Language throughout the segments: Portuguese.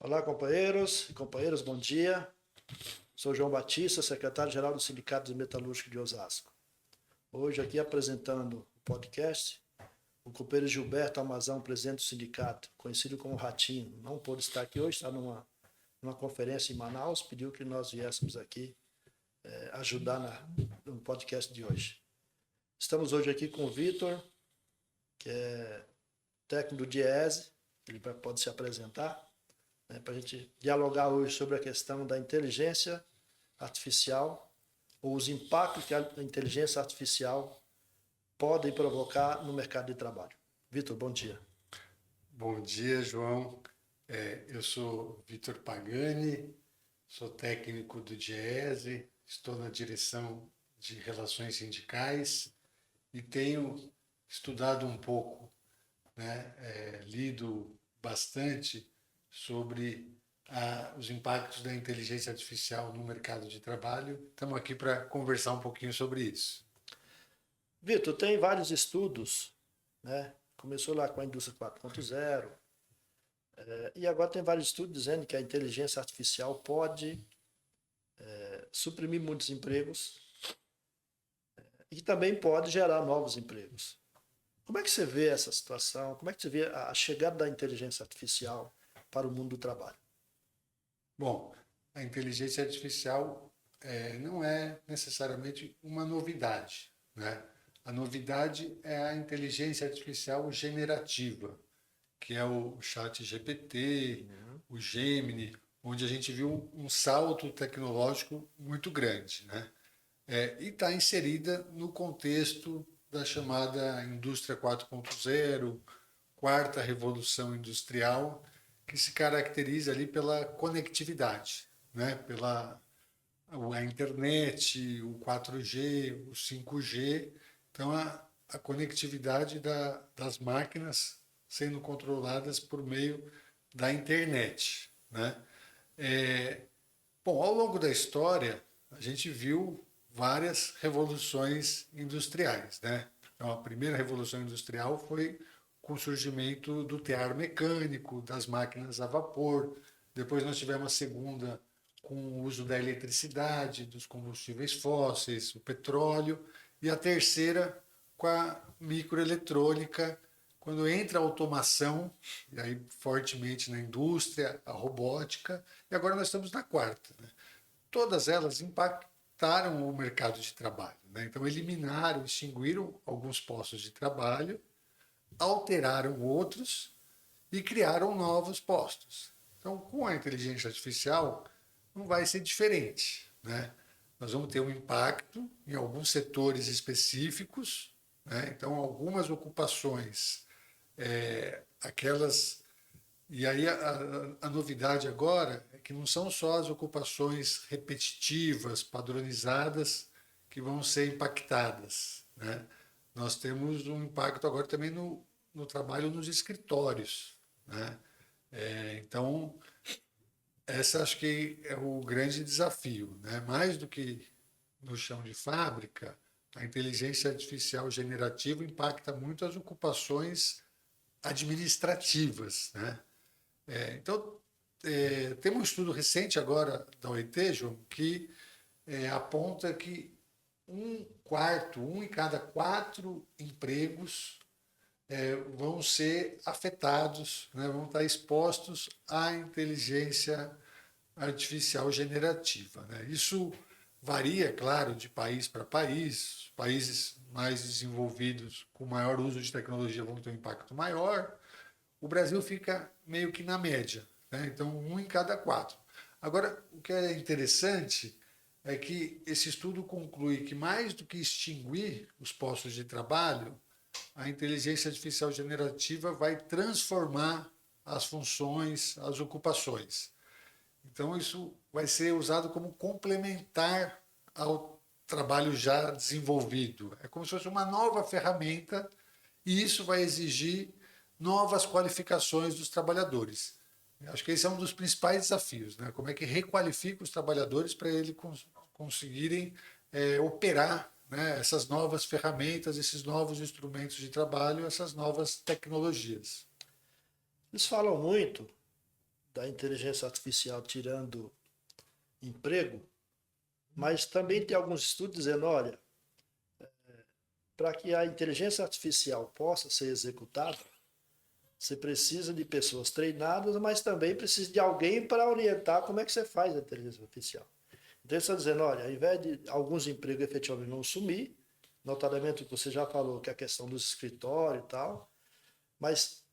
Olá, companheiros e companheiras, bom dia. Sou João Batista, secretário-geral do Sindicato dos Metalúrgicos de Osasco. Hoje aqui apresentando o podcast, o companheiro Gilberto Almazão, presidente do sindicato, conhecido como Ratinho, não pôde estar aqui hoje, está numa conferência em Manaus, pediu que nós viéssemos aqui ajudar no podcast de hoje. Estamos hoje aqui com o Vitor, que é técnico do DIESE, ele pode se apresentar, para a gente dialogar hoje sobre a questão da inteligência artificial ou os impactos que a inteligência artificial pode provocar no mercado de trabalho. Vitor, bom dia. Bom dia, João. Eu sou Vitor Pagani, sou técnico do DIESE, estou na direção de Relações Sindicais e tenho estudado um pouco, lido bastante sobre os impactos da inteligência artificial no mercado de trabalho. Estamos aqui para conversar um pouquinho sobre isso. Vitor, tem vários estudos, né? Começou lá com a indústria 4.0, e agora tem vários estudos dizendo que a inteligência artificial pode suprimir muitos empregos e também pode gerar novos empregos. Como é que você vê essa situação? Como é que você vê a chegada da inteligência artificial para o mundo do trabalho? Bom, a inteligência artificial não é necessariamente uma novidade, né? A novidade é a inteligência artificial generativa, que é o ChatGPT, o Gemini, onde a gente viu um salto tecnológico muito grande, né? E está inserida no contexto da chamada indústria 4.0, quarta revolução industrial, que se caracteriza ali pela conectividade, né? Pela a internet, o 4G, o 5G. Então, a conectividade das máquinas sendo controladas por meio da internet, né? Bom, ao longo da história, a gente viu várias revoluções industriais, né? Então, a primeira revolução industrial foi com o surgimento do tear mecânico, das máquinas a vapor. Depois nós tivemos a segunda com o uso da eletricidade, dos combustíveis fósseis, o petróleo. E a terceira com a microeletrônica, quando entra a automação, e aí fortemente na indústria, a robótica, e agora nós estamos na quarta, né? Todas elas impactaram o mercado de trabalho, né? Então eliminaram, extinguiram alguns postos de trabalho, alteraram outros e criaram novos postos. Então, com a inteligência artificial, não vai ser diferente, né? Nós vamos ter um impacto em alguns setores específicos, né? Então, algumas ocupações, aquelas. E aí a novidade agora é que não são só as ocupações repetitivas, padronizadas, que vão ser impactadas, né? Nós temos um impacto agora também no trabalho nos escritórios, né? Então, essa acho que é o grande desafio, né? Mais do que no chão de fábrica, a inteligência artificial generativa impacta muito as ocupações administrativas, né? Então, tem um estudo recente agora da OIT, João, que aponta que um em cada quatro empregos vão ser afetados, né, vão estar expostos à inteligência artificial generativa, né? Isso varia, claro, de país para país. Países mais desenvolvidos, com maior uso de tecnologia, vão ter um impacto maior. O Brasil fica meio que na média, né? Então, um em cada quatro. Agora, o que é interessante é que esse estudo conclui que, mais do que extinguir os postos de trabalho, a inteligência artificial generativa vai transformar as funções, as ocupações. Então, isso vai ser usado como complementar ao trabalho já desenvolvido. É como se fosse uma nova ferramenta e isso vai exigir novas qualificações dos trabalhadores. Acho que esse é um dos principais desafios, né? Como é que requalifica os trabalhadores para eles conseguirem operar, né, essas novas ferramentas, esses novos instrumentos de trabalho, essas novas tecnologias. Eles falam muito da inteligência artificial tirando emprego, mas também tem alguns estudos dizendo, olha, para que a inteligência artificial possa ser executada, você precisa de pessoas treinadas, mas também precisa de alguém para orientar como é que você faz a inteligência artificial. Então, eles estão dizendo, olha, ao invés de alguns empregos efetivamente não sumir, notadamente o que você já falou, que é a questão dos escritórios e tal, mas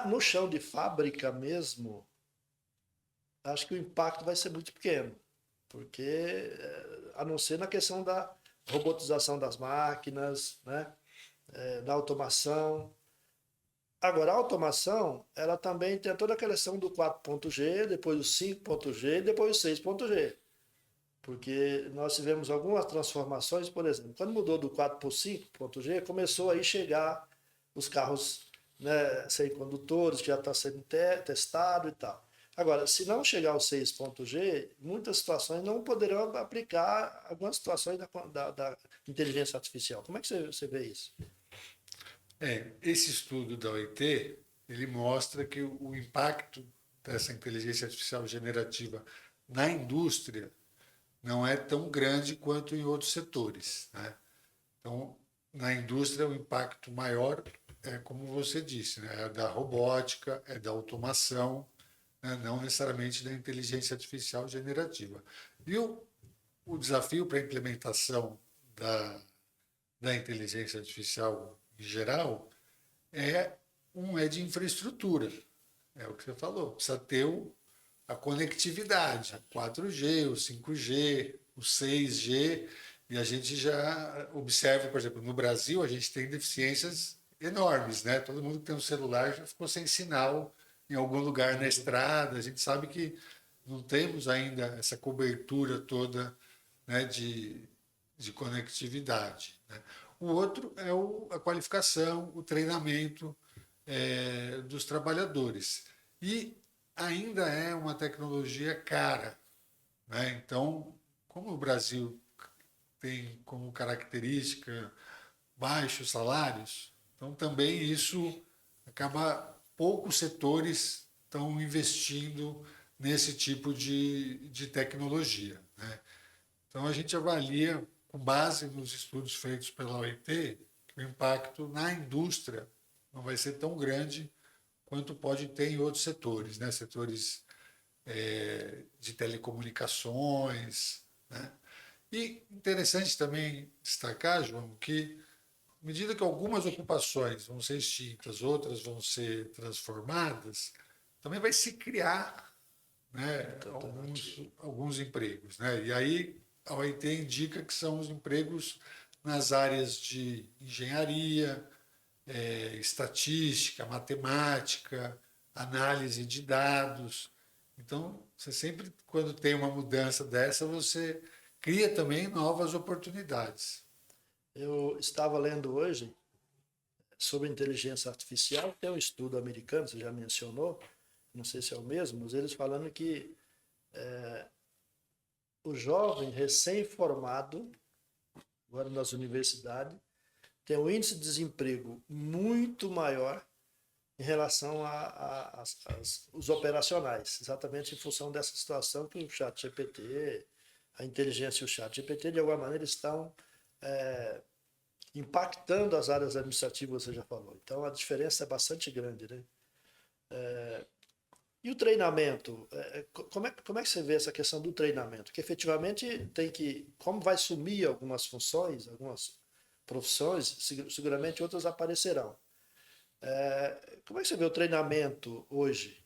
no chão de fábrica mesmo, acho que o impacto vai ser muito pequeno, porque, a não ser na questão da robotização das máquinas, né? Da automação. Agora, a automação, ela também tem toda a questão do 4.G, depois do 5.G e depois do 6.G. Porque nós tivemos algumas transformações, por exemplo, quando mudou do 4 para o 5.G, começou aí chegar os carros, né, sem condutores, que já está sendo testado e tal. Agora, se não chegar ao 6.G, muitas situações não poderão aplicar algumas situações da inteligência artificial. Como é que você vê isso? Esse estudo da OIT, ele mostra que o impacto dessa inteligência artificial generativa na indústria não é tão grande quanto em outros setores, né? Então, na indústria, o impacto maior é, como você disse, né? É da robótica, é da automação, né? Não necessariamente da inteligência artificial generativa. E o desafio para a implementação da inteligência artificial em geral é de infraestrutura. É o que você falou. Precisa ter a conectividade, a 4G, o 5G, o 6G. E a gente já observa, por exemplo, no Brasil, a gente tem deficiências enormes, né? Todo mundo que tem um celular já ficou sem sinal em algum lugar na estrada. A gente sabe que não temos ainda essa cobertura toda, né, de conectividade, né? O outro é a qualificação, o treinamento dos trabalhadores. E ainda é uma tecnologia cara, né? Então, como o Brasil tem como característica baixos salários, então também isso acaba poucos setores estão investindo nesse tipo de tecnologia, né? Então a gente avalia, com base nos estudos feitos pela OIT, que o impacto na indústria não vai ser tão grande quanto pode ter em outros setores, né? Setores de telecomunicações, né? E interessante também destacar, João, que à medida que algumas ocupações vão ser extintas, outras vão ser transformadas, também vai se criar, né, alguns empregos, né? E aí a OIT indica que são os empregos nas áreas de engenharia, estatística, matemática, análise de dados. Então, você sempre, quando tem uma mudança dessa, você cria também novas oportunidades. Eu estava lendo hoje sobre inteligência artificial, tem um estudo americano, você já mencionou, não sei se é o mesmo, mas eles falando que o jovem recém-formado, agora nas universidades, tem um índice de desemprego muito maior em relação aos operacionais, exatamente em função dessa situação que o chat GPT, a inteligência e o chat GPT, de alguma maneira, estão impactando as áreas administrativas, você já falou. Então, a diferença é bastante grande, né? E o treinamento? Como é que você vê essa questão do treinamento? Que efetivamente tem que, como vai sumir algumas funções, algumas profissões, seguramente outras aparecerão. Como é que você vê o treinamento hoje,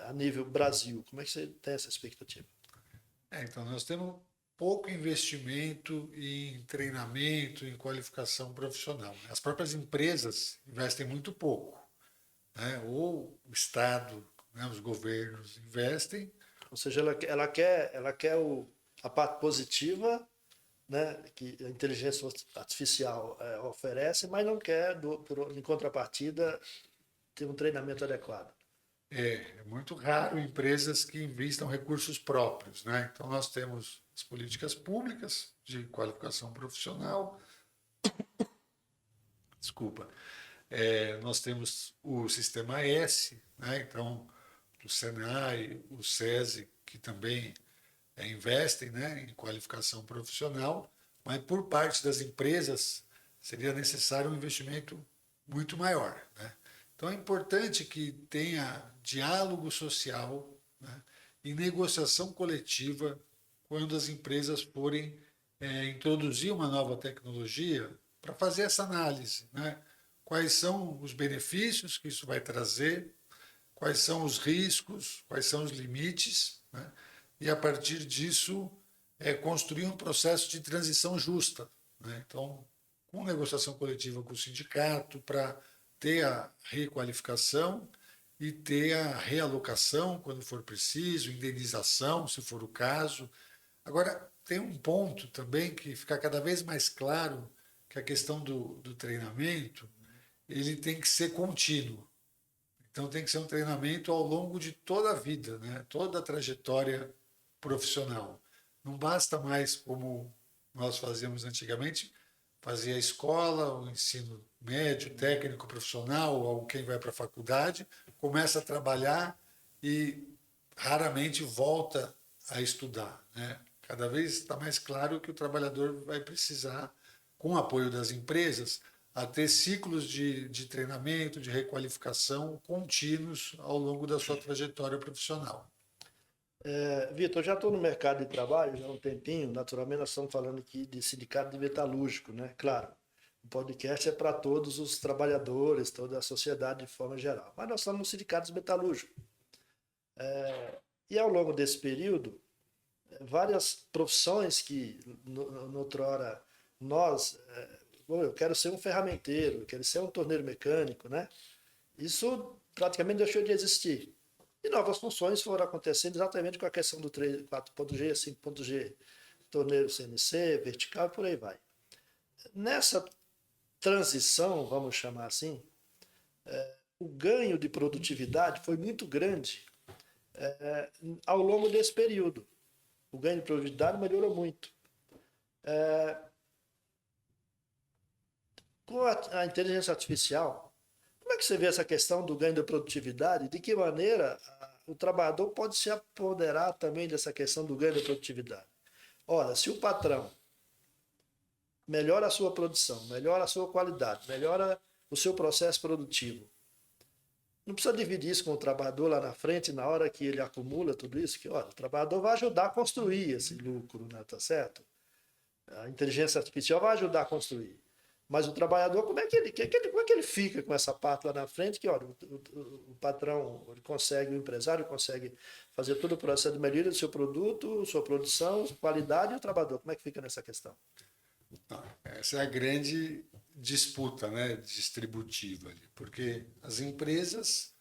a nível Brasil? Como é que você tem essa expectativa? Então, nós temos pouco investimento em treinamento, em qualificação profissional. As próprias empresas investem muito pouco, né? Ou o Estado, né, os governos investem. Ou seja, ela quer a parte positiva, né, que a inteligência artificial oferece, mas não quer, em contrapartida, ter um treinamento adequado. É muito raro empresas que investam recursos próprios, né? Então, nós temos as políticas públicas de qualificação profissional, desculpa, nós temos o sistema S, né? Então, do Senai, o SESI, que também investem, né, em qualificação profissional, mas por parte das empresas seria necessário um investimento muito maior, né? Então é importante que tenha diálogo social, né, e negociação coletiva quando as empresas forem introduzir uma nova tecnologia para fazer essa análise, né? Quais são os benefícios que isso vai trazer, quais são os riscos, quais são os limites, né? E a partir disso construir um processo de transição justa, né? Então, com negociação coletiva com o sindicato para ter a requalificação e ter a realocação quando for preciso, indenização, se for o caso. Agora, tem um ponto também que fica cada vez mais claro, que a questão do treinamento, ele tem que ser contínuo. Então, tem que ser um treinamento ao longo de toda a vida, né? Toda a trajetória profissional. Não basta mais, como nós fazíamos antigamente, fazer a escola, o ensino médio, técnico, profissional, ou quem vai para a faculdade, começa a trabalhar e raramente volta a estudar, né? Cada vez está mais claro que o trabalhador vai precisar, com o apoio das empresas, a ter ciclos de treinamento, de requalificação contínuos ao longo da sua trajetória profissional. Vitor, eu já estou no mercado de trabalho já há um tempinho. Naturalmente, nós estamos falando aqui de sindicato de metalúrgico, né? Claro, o podcast é para todos os trabalhadores, toda a sociedade de forma geral. Mas nós estamos no sindicato metalúrgico. E ao longo desse período, várias profissões que, noutrora, nós. Eu quero ser um ferramenteiro, eu quero ser um torneiro mecânico, né? Isso praticamente deixou de existir. E novas funções foram acontecendo exatamente com a questão do 4.G, 5.G, torneiro CNC, vertical e por aí vai. Nessa transição, vamos chamar assim, o ganho de produtividade foi muito grande ao longo desse período. O ganho de produtividade melhorou muito. Com a inteligência artificial, como é que você vê essa questão do ganho de produtividade? De que maneira o trabalhador pode se apoderar também dessa questão do ganho de produtividade? Ora, se o patrão melhora a sua produção, melhora a sua qualidade, melhora o seu processo produtivo, não precisa dividir isso com o trabalhador lá na frente, na hora que ele acumula tudo isso, que olha, o trabalhador vai ajudar a construir esse lucro, né? Tá certo? A inteligência artificial vai ajudar a construir. Mas o trabalhador, como é que ele fica com essa parte lá na frente? Que olha, o patrão ele consegue, o empresário consegue fazer todo o processo de melhoria do seu produto, sua produção, qualidade, e o trabalhador, como é que fica nessa questão? Essa é a grande disputa, né, distributiva ali, porque as empresas,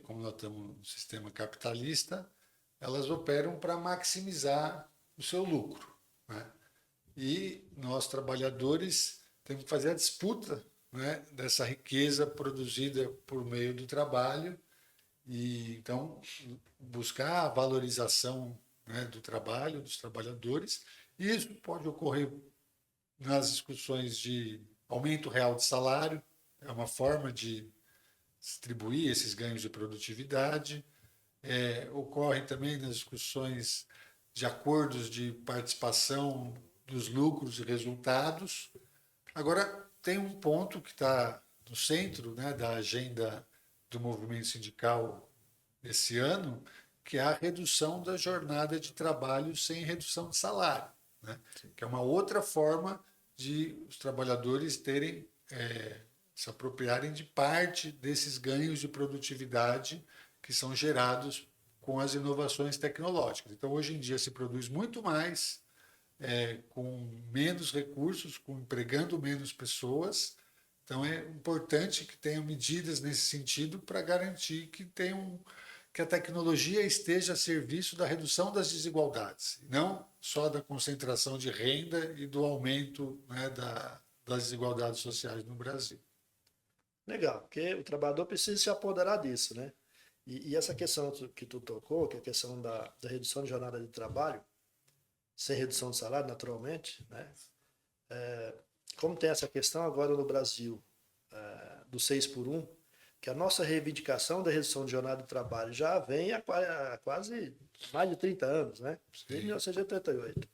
como nós estamos no sistema capitalista, elas operam para maximizar o seu lucro, né? E nós, trabalhadores, temos que fazer a disputa, né, dessa riqueza produzida por meio do trabalho e, então, buscar a valorização, né, do trabalho, dos trabalhadores. E isso pode ocorrer nas discussões de aumento real de salário, é uma forma de distribuir esses ganhos de produtividade. Ocorre também nas discussões de acordos de participação dos lucros e resultados. Agora, tem um ponto que está no centro, né, da agenda do movimento sindical esse ano, que é a redução da jornada de trabalho sem redução de salário, né? Que é uma outra forma de os trabalhadores terem, se apropriarem de parte desses ganhos de produtividade que são gerados com as inovações tecnológicas. Então, hoje em dia, se produz muito mais com menos recursos, empregando menos pessoas. Então, é importante que tenham medidas nesse sentido para garantir que a tecnologia esteja a serviço da redução das desigualdades, não só da concentração de renda e do aumento, né, das desigualdades sociais no Brasil. Legal, porque o trabalhador precisa se apoderar disso, né? E essa questão que tu tocou, que é a questão da redução de jornada de trabalho, sem redução de salário, naturalmente, né? Como tem essa questão agora no Brasil, do 6 por 1, que a nossa reivindicação da redução de jornada de trabalho já vem há quase mais de 30 anos, né? Desde 1988.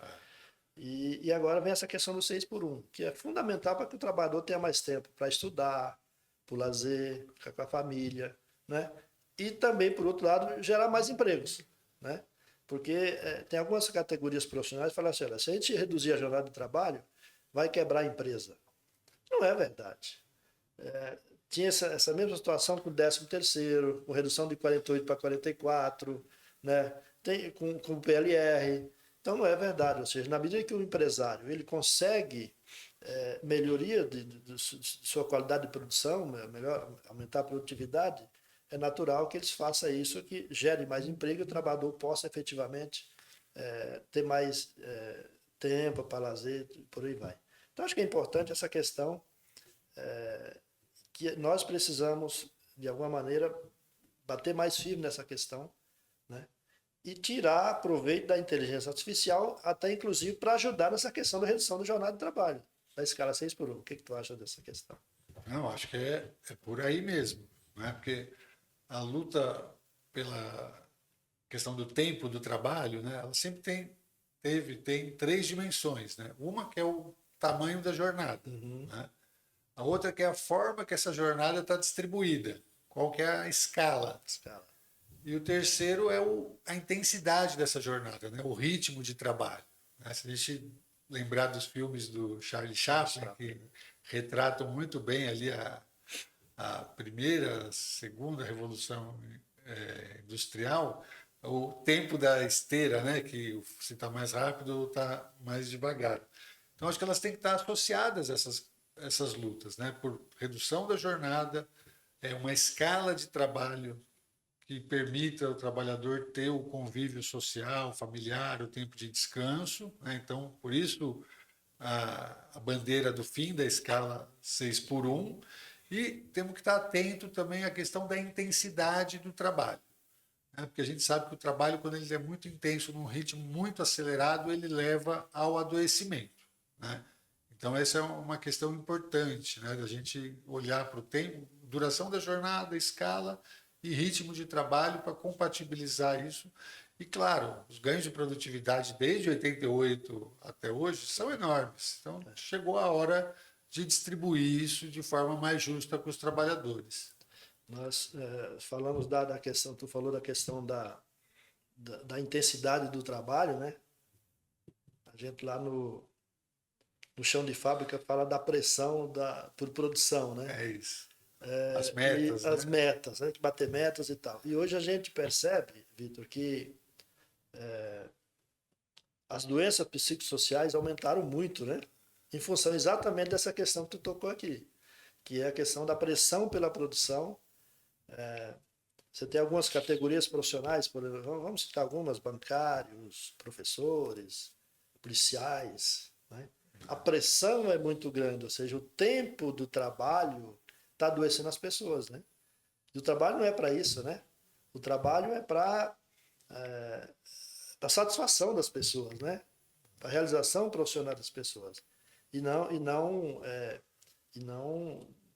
E agora vem essa questão do 6 por 1, que é fundamental para que o trabalhador tenha mais tempo para estudar, para o lazer, ficar com a família, né? E também, por outro lado, gerar mais empregos, né? Porque tem algumas categorias profissionais que falam assim, olha, se a gente reduzir a jornada de trabalho, vai quebrar a empresa. Não é verdade. Tinha essa mesma situação com o 13º, com redução de 48 para 44, né? Com o PLR. Então não é verdade. Ou seja, na medida que o empresário ele consegue melhoria de sua qualidade de produção, melhor, aumentar a produtividade, é natural que eles façam isso, que gere mais emprego e o trabalhador possa efetivamente ter mais tempo para lazer, por aí vai. Então acho que é importante essa questão que nós precisamos, de alguma maneira, bater mais firme nessa questão, né? E tirar proveito da inteligência artificial, até inclusive para ajudar nessa questão da redução da jornada de trabalho, da escala 6 por 1. O que tu acha dessa questão? Não, acho que é por aí mesmo, né? Porque a luta pela questão do tempo do trabalho, né? Ela sempre tem três dimensões, né? Uma que é o tamanho da jornada, né? A outra que é a forma que essa jornada está distribuída, qual que é a escala. E o terceiro é a intensidade dessa jornada, né? O ritmo de trabalho, né? Se a gente lembrar dos filmes do Charlie Chaplin, que retratam muito bem ali a primeira, segunda revolução industrial, o tempo da esteira, né? Que se está mais rápido ou está mais devagar. Então, acho que elas têm que estar associadas, essas lutas, né? Por redução da jornada, uma escala de trabalho que permita o trabalhador ter o convívio social, familiar, o tempo de descanso, né? Então, por isso, a bandeira do fim da escala 6 por 1, e temos que estar atento também à questão da intensidade do trabalho, né? Porque a gente sabe que o trabalho, quando ele é muito intenso, num ritmo muito acelerado, ele leva ao adoecimento, né? Então, essa é uma questão importante, né? Da gente olhar para o tempo, duração da jornada, escala e ritmo de trabalho para compatibilizar isso. E, claro, os ganhos de produtividade desde 88 até hoje são enormes. Então, chegou a hora de distribuir isso de forma mais justa com os trabalhadores. Nós falamos da questão, tu falou da questão da intensidade do trabalho, né? A gente lá no chão de fábrica fala da pressão por produção, né? É isso. As metas, e as metas, né? Bater metas e tal. E hoje a gente percebe, Vitor, que as doenças psicossociais aumentaram muito, né? Em função exatamente dessa questão que tu tocou aqui, que é a questão da pressão pela produção. Você tem algumas categorias profissionais, por exemplo, vamos citar algumas: bancários, professores, policiais, né? A pressão é muito grande, ou seja, o tempo do trabalho está adoecendo as pessoas, né? E o trabalho não é para isso, né? O trabalho é para a satisfação das pessoas, né? Para a realização profissional das pessoas. E não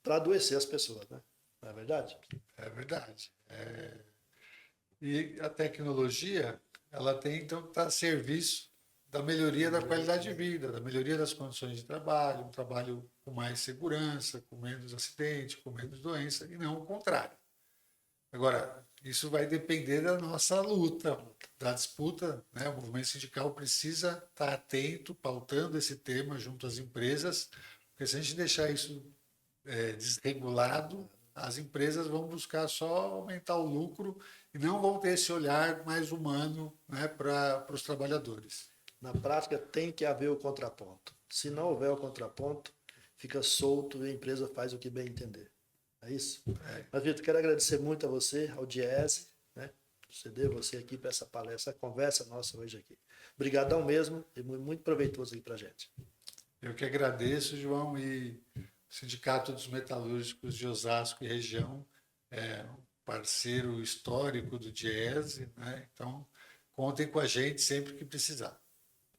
para adoecer as pessoas, né? Não é verdade? É verdade. E a tecnologia, ela tem, então, que estar a serviço da melhoria da qualidade de vida, da melhoria das condições de trabalho, um trabalho com mais segurança, com menos acidente, com menos doença, e não o contrário. Agora, isso vai depender da nossa luta, da disputa, né? O movimento sindical precisa estar atento, pautando esse tema junto às empresas, porque se a gente deixar isso desregulado, as empresas vão buscar só aumentar o lucro e não vão ter esse olhar mais humano, né, para os trabalhadores. Na prática, tem que haver o contraponto. Se não houver o contraponto, fica solto e a empresa faz o que bem entender. É isso? Mas, Vitor, quero agradecer muito a você, ao Diese, né? Ceder você aqui para essa palestra, essa conversa nossa hoje aqui. Obrigadão mesmo e muito proveitoso aqui para a gente. Eu que agradeço, João, e o Sindicato dos Metalúrgicos de Osasco e região é um parceiro histórico do Diese, né? Então, contem com a gente sempre que precisar.